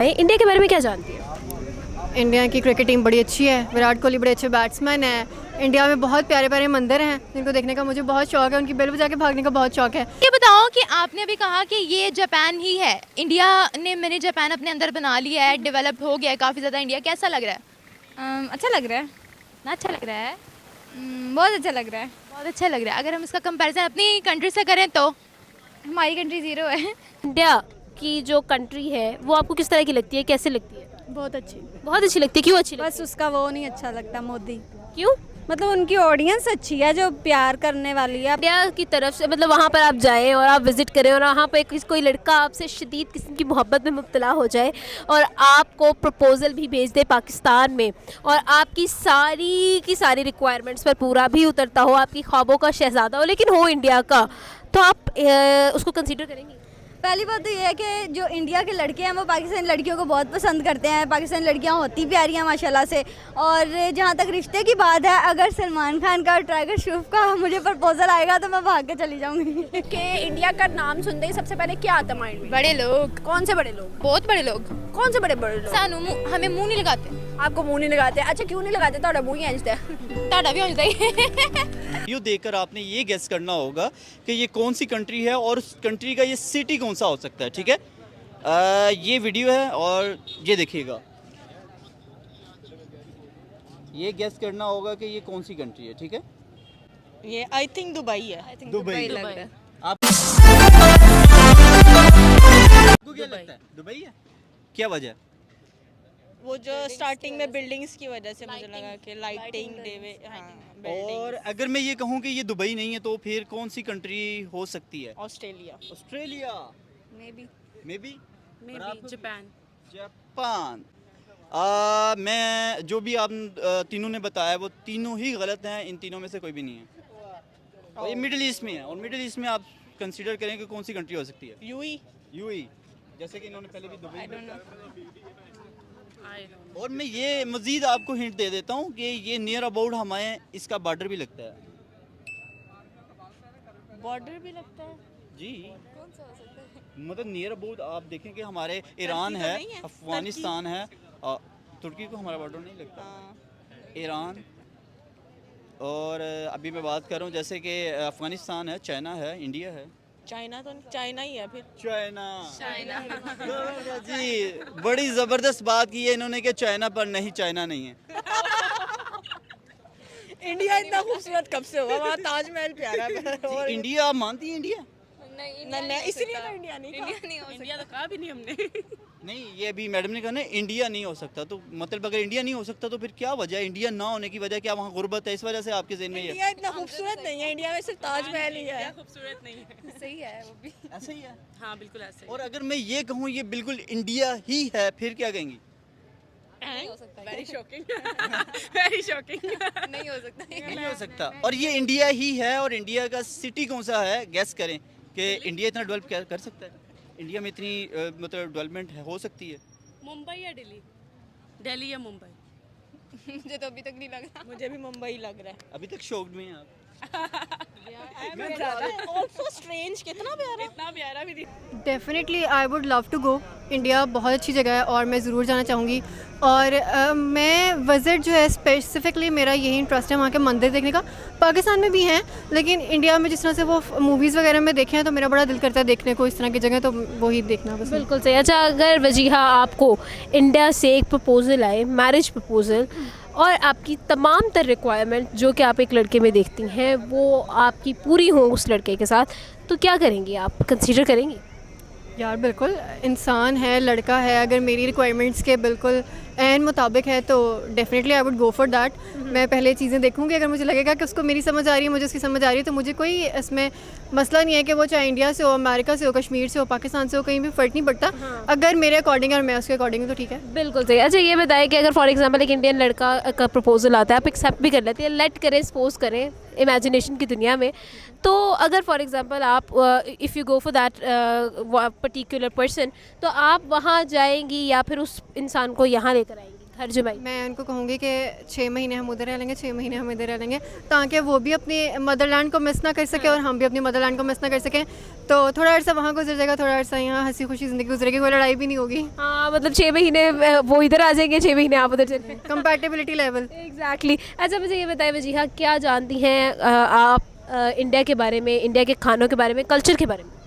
India के बारे में क्या जानती है? इंडिया की क्रिकेट टीम बड़ी अच्छी है, विराट कोहली बड़े अच्छे बैट्समैन हैं। इंडिया में बहुत प्यारे प्यारे मंदिर हैं जिनको देखने का मुझे बहुत शौक है, उनकी बेल बजा के भागने का बहुत शौक है। ये बताओ कि आपने अभी कहा कि ये जापान ही है, इंडिया ने मैंने जापान अपने अंदर बना लिया है, डेवलप हो गया है काफ़ी ज़्यादा इंडिया, कैसा लग रहा है? अच्छा लग रहा है। ना अच्छा लग रहा है? बहुत अच्छा लग रहा है। बहुत अच्छा लग रहा है। अगर हम इसका कंपैरिजन अपनी कंट्री से करें तो हमारी कंट्री ज़ीरो है। इंडिया की जो कंट्री है वो आपको किस तरह की लगती है, कैसे लगती है? बहुत अच्छी। बहुत अच्छी लगती है। क्यों अच्छी लगती बस उसका वो नहीं अच्छा लगता, मोदी। है? क्यों? मतलब उनकी ऑडियंस अच्छी है जो प्यार करने वाली है। इंडिया की तरफ से मतलब वहाँ पर आप जाएं और आप विजिट करें और वहाँ पे कोई लड़का आपसे शदीद किस्म की मोहब्बत में मुब्तला हो जाए और आपको प्रपोजल भी भेज दे पाकिस्तान में और आपकी सारी की सारी रिक्वायरमेंट्स पर पूरा भी उतरता हो, आपकी ख्वाबों का शहज़ादा हो लेकिन हो इंडिया का, तो आप उसको कंसीडर करेंगी? पहली बात तो ये है कि जो इंडिया के लड़के हैं वो पाकिस्तानी लड़कियों को बहुत पसंद करते हैं। पाकिस्तानी लड़कियां होती प्यारी हैं माशाल्लाह से। और जहाँ तक रिश्ते की बात है, अगर सलमान खान का और टाइगर श्रॉफ का मुझे प्रपोजल आएगा तो मैं भाग के चली जाऊंगी। कि इंडिया का नाम सुनते ही सबसे पहले क्या आता माइंड में? बड़े लोग, कौन से बड़े लोग? बहुत बड़े लोग। कौन से बड़े बड़े लोग? सानू हमें मुंह नहीं लगाते। आपको मुंह नहीं लगाते? अच्छा क्यों नहीं लगाते? ਤੁਹਾਡਾ मुंह ही खींचता है। ਤੁਹਾਡਾ भी हो जाता है। वीडियो देखकर आपने ये गेस करना होगा कि ये कौन सी कंट्री है और उस कंट्री का ये सिटी कौन सा हो सकता है, ठीक है? ये वीडियो है और ये देखिएगा, ये गेस करना होगा कि ये कौन सी कंट्री है, ठीक है? ये आई थिंक दुबई है। दुबई लग रहा है। आपको क्या लगता है? दुबई है? क्या वजह? वो जो स्टार्टिंग में बिल्डिंग्स की वजह से मुझे लगा कि लाइटिंग देवे, हाँ और बिल्डिंग। अगर मैं ये कहूँ कि ये दुबई नहीं है तो फिर कौन सी कंट्री हो सकती है? Australia. Australia, may be may be Japan. Japan. मैं जो भी आप तीनों ने बताया वो तीनों ही गलत हैं, इन तीनों में से कोई भी नहीं है। और ये मिडिल ईस्ट में है और मिडिल ईस्ट में आप कंसीडर करें कि कौन सी कंट्री हो सकती है? यूई। यूएई, जैसे कि इन्होंने पहले भी दुबई। और मैं ये मजीद आपको हिंट दे देता हूँ कि ये नियर अबाउट हमारे इसका बॉर्डर भी लगता है। बॉर्डर भी लगता है जी, मतलब नियर अबाउट आप देखें कि हमारे ईरान तो है, नहीं है, अफगानिस्तान है, तुर्की को हमारा बॉर्डर नहीं लगता, हाँ। ईरान। और अभी मैं बात कर रहा हूँ जैसे कि अफगानिस्तान है, चाइना है, इंडिया है। चाइना तो चाइना ही है फिर। चाइना जी, बड़ी ज़बरदस्त बात की है इन्होंने कि चाइना पर नहीं, चाइना नहीं है। इंडिया इतना खूबसूरत कब से हुआ? वहाँ ताजमहल प्यारा है। और इंडिया आप मानती है इंडिया? नहीं, इसलिए तो इंडिया नहीं कहा। इंडिया तो कहा भी नहीं हमने। नहीं, ये अभी मैडम ने कहा ना इंडिया नहीं हो सकता, तो मतलब अगर इंडिया नहीं हो सकता तो फिर क्या वजह है? इंडिया ना होने की वजह क्या? वहाँ गुर्बत है, इस वजह से आपके ज़हन में ये इंडिया इतना खूबसूरत नहीं है, इंडिया में सिर्फ ताजमहल ही है। खूबसूरत नहीं है। सही है वो भी। ऐसा ही है। हाँ बिल्कुल ऐसे ही। और अगर मैं ये कहूँ ये बिल्कुल इंडिया ही है, फिर क्या कहेंगी? Very shocking. Very shocking. नहीं हो सकता। नहीं हो सकता। और ये इंडिया ही है और इंडिया का सिटी कौन सा है? गैस करें कि इंडिया इतना डेवलप कर सकता है? इंडिया में इतनी मतलब डेवलपमेंट हो सकती है? मुंबई या दिल्ली? दिल्ली या मुंबई? मुझे तो अभी तक नहीं लग रहा। मुझे भी मुंबई लग रहा है। अभी तक शॉक्ड में हैं आप? ऑल्सो स्ट्रेंज, कितना प्यारा। इतना प्यारा भी नहीं। Definitely I would love to go. India बहुत अच्छी जगह है और मैं ज़रूर जाना चाहूँगी। और मैं विज़िट जो है स्पेसिफ़िकली मेरा यही इंटरेस्ट है वहाँ के मंदिर देखने का। पाकिस्तान में भी हैं लेकिन इंडिया में जिस तरह से वो मूवीज़ वगैरह में देखे हैं तो मेरा बड़ा दिल करता है देखने को इस तरह की जगह, तो वही देखना बस। बिल्कुल सही। अच्छा, अगर वजीहा आपको इंडिया से एक प्रपोज़ल आए, मैरिज प्रपोज़ल, और आपकी तमाम तर रिक्वायरमेंट जो कि आप एक लड़के में देखती हैं वो आपकी पूरी हो उस लड़के के साथ, तो क्या करेंगी आप? कंसीडर करेंगी? यार बिल्कुल, इंसान है, लड़का है, अगर मेरी रिक्वायरमेंट्स के बिल्कुल एन मुताबिक है तो definitely I would go for that. मैं पहले चीज़ें देखूंगी, अगर मुझे लगेगा कि उसको मेरी समझ आ रही है, मुझे उसकी समझ आ रही है, तो मुझे कोई इसमें मसला नहीं है कि वो चाहे इंडिया से हो, अमेरिका से हो, कश्मीर से हो, पाकिस्तान से हो, कहीं भी फ़र्क नहीं पड़ता। अगर मेरे अकॉर्डिंग और मैं उसके अकॉर्डिंग तो ठीक है। बिल्कुल सही। अच्छा, ये बताएं कि अगर फॉर एग्जांपल एक इंडियन लड़का का प्रपोजल आता है, आप एक्सेप्ट भी कर लेते हैं, लेट करें, सपोज करें इमेजिनेशन की दुनिया में, तो अगर फॉर एग्जांपल आप if you go for that particular person, तो आप वहाँ जाएंगी या फिर उस इंसान को यहाँ लेकर आएंगी हर्जुबाई? मैं उनको कहूँगी कि 6 महीने हम उधर रह लेंगे, 6 महीने हम इधर रह लेंगे, ताकि वो भी अपनी मदरलैंड को मिस ना कर सके और हम भी अपनी मदरलैंड को मिस ना कर सकें। तो थोड़ा अर्सा वहाँ गुजर जाएगा, थोड़ा अर्सा यहाँ हंसी खुशी ज़िंदगी गुजरेगी, कोई लड़ाई भी नहीं होगी। हाँ, मतलब 6 महीने वो इधर आ जाएंगे, 6 महीने आप उधर चले। Compatibility level. एग्जैक्टली। अच्छा, मुझे ये बताइए वजीहा, क्या जानती हैं आप इंडिया के बारे में, इंडिया के खानों के बारे में, कल्चर के बारे में?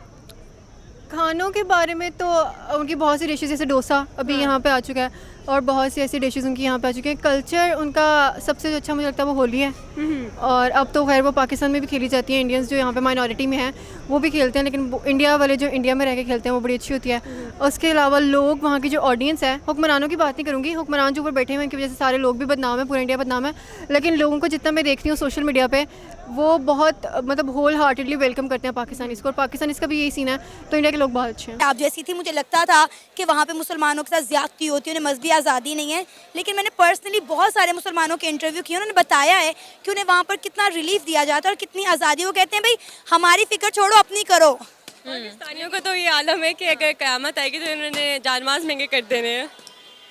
खानों के बारे में तो उनकी बहुत सी डिशेज़, जैसे डोसा अभी यहाँ पे आ चुका है, और बहुत सी ऐसी डिशेज़ उनकी यहाँ पे आ चुकी हैं। कल्चर उनका सबसे जो अच्छा मुझे लगता है वो होली है, और अब तो खैर वो पाकिस्तान में भी खेली जाती है। इंडियंस जो यहाँ पे माइनॉरिटी में हैं वो भी खेलते हैं, लेकिन इंडिया वाले जो इंडिया में रह के खेलते हैं वो बड़ी अच्छी होती है। उसके अलावा लोग, वहाँ की जो ऑडियंस है, हुक्मरानों की बात नहीं करूँगी, हुक्मरान जो ऊपर बैठे हुए हैं, उनकी वजह से सारे लोग भी बदनाम है, पूरा इंडिया बदनाम है, लेकिन लोगों को जितना मैं देखती हूँ सोशल मीडिया पे, वो बहुत मतलब होल हार्टेडली वेलकम करते हैं पाकिस्तानीज़ को, और पाकिस्तानीज़ का भी यही सीन है। तो इंडिया के लोग बहुत अच्छे हैं। आप जैसी थी, मुझे लगता था कि वहाँ पे मुसलमानों के साथ ज़्यादती होती है, उन्हें मजहबी आज़ादी नहीं है, लेकिन मैंने पर्सनली बहुत सारे मुसलमानों के इंटरव्यू किए, उन्होंने बताया है कि उन्हें वहाँ पर कितना रिलीफ दिया जाता है और कितनी आज़ादी। वो कहते हैं भाई हमारी फ़िक्र छोड़ो, अपनी करो। पाकिस्तानियों को तो ये आलम है कि अगर क़यामत आएगी तो इन्होंने जानमाज़ महंगे कर देने हैं।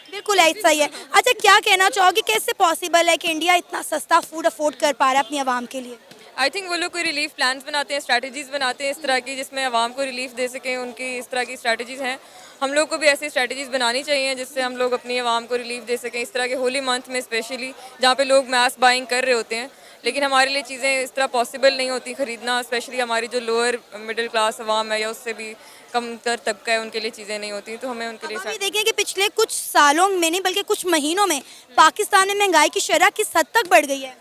बिल्कुल ऐसा ही है। अच्छा, क्या कहना चाहोगे, कैसे पॉसिबल है कि इंडिया इतना सस्ता फूड अफोर्ड कर पा रहा है अपनी आवाम के लिए? आई थिंक वो लोग कोई रिलीफ प्लान्स बनाते हैं, स्ट्रैटेजीज़ बनाते हैं इस तरह की, जिसमें आवाम को रिलीफ दे सकें। उनकी इस तरह की स्ट्रैटेजीज़ हैं। हम लोग को भी ऐसी स्ट्रैटेजीज़ बनानी चाहिए जिससे हम लोग अपनी आवाम को रिलीफ दे सकें। इस तरह के होली मंथ में स्पेशली, जहाँ पे लोग मैस बाइंग कर रहे होते हैं, लेकिन हमारे लिए चीज़ें इस तरह पॉसिबल नहीं होती ख़रीदना। स्पेशली हमारी जो लोअर मिडिल क्लास आवाम है या उससे भी कम तर तबका है, उनके लिए चीज़ें नहीं होती, तो हमें उनके लिए। हम ये देखें कि पिछले कुछ सालों में नहीं बल्कि कुछ महीनों में पाकिस्तान में महंगाई की शरह किस हद तक बढ़ गई है?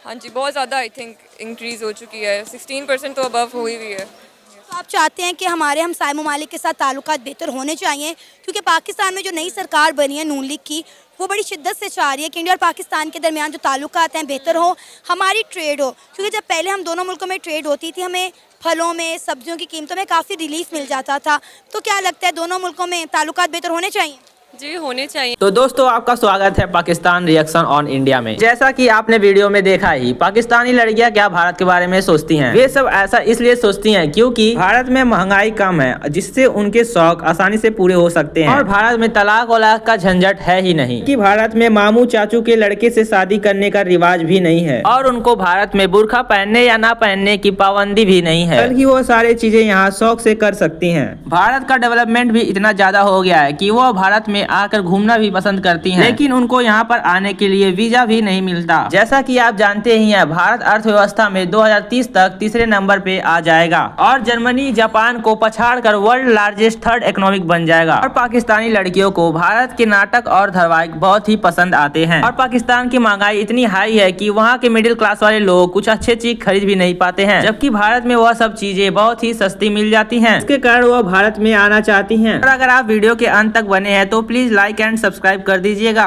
हाँ जी, बहुत ज़्यादा आई थिंक इंक्रीज़ हो चुकी है, 16% तो अबव हुई हुई है। तो आप चाहते हैं कि हमारे हमसाय ममालिक के साथ ताल्लुकात बेहतर होने चाहिए, क्योंकि पाकिस्तान में जो नई सरकार बनी है नून लीग की, वो बड़ी शिद्दत से चाह रही है कि इंडिया और पाकिस्तान के दरमियान जो ताल्लुकात हैं बेहतर हो, हमारी ट्रेड हो। क्योंकि जब पहले हम दोनों मुल्कों में ट्रेड होती थी, हमें फलों में, सब्जियों की कीमतों में काफ़ी रिलीफ मिल जाता था। तो क्या लगता है दोनों मुल्कों में ताल्लुकात बेहतर होने चाहिए? जी, होने चाहिए। तो दोस्तों, आपका स्वागत है पाकिस्तान रिएक्शन ऑन इंडिया में। जैसा कि आपने वीडियो में देखा ही, पाकिस्तानी लड़कियां क्या भारत के बारे में सोचती हैं। वे सब ऐसा इसलिए सोचती हैं क्योंकि भारत में महंगाई कम है, जिससे उनके शौक आसानी से पूरे हो सकते हैं, और भारत में तलाक वलाक का झंझट है ही नहीं, कि भारत में मामू चाचू के लड़के से शादी करने का रिवाज भी नहीं है, और उनको भारत में बुर्का पहनने या ना पहनने की पाबंदी भी नहीं है, बल्कि वो सारी चीजें यहाँ शौक से कर सकती हैं। भारत का डेवलपमेंट भी इतना ज्यादा हो गया है कि वो भारत में आकर घूमना भी पसंद करती हैं, लेकिन उनको यहाँ पर आने के लिए वीजा भी नहीं मिलता। जैसा कि आप जानते ही हैं, भारत अर्थव्यवस्था में 2030 तक तीसरे नंबर पे आ जाएगा, और जर्मनी जापान को पछाड़कर वर्ल्ड लार्जेस्ट थर्ड इकोनॉमिक बन जाएगा। और पाकिस्तानी लड़कियों को भारत के नाटक और धारावाहिक बहुत ही पसंद आते हैं, और पाकिस्तान की महंगाई इतनी हाई है कि वहाँ के मिडिल क्लास वाले लोग कुछ अच्छे चीज खरीद भी नहीं पाते हैं, जबकि भारत में वह सब चीजें बहुत ही सस्ती मिल जाती हैं। इसके कारण वह भारत में आना चाहती हैं। और अगर आप वीडियो के अंत तक बने हैं तो प्लीज लाइक एंड सब्सक्राइब कर दीजिएगा।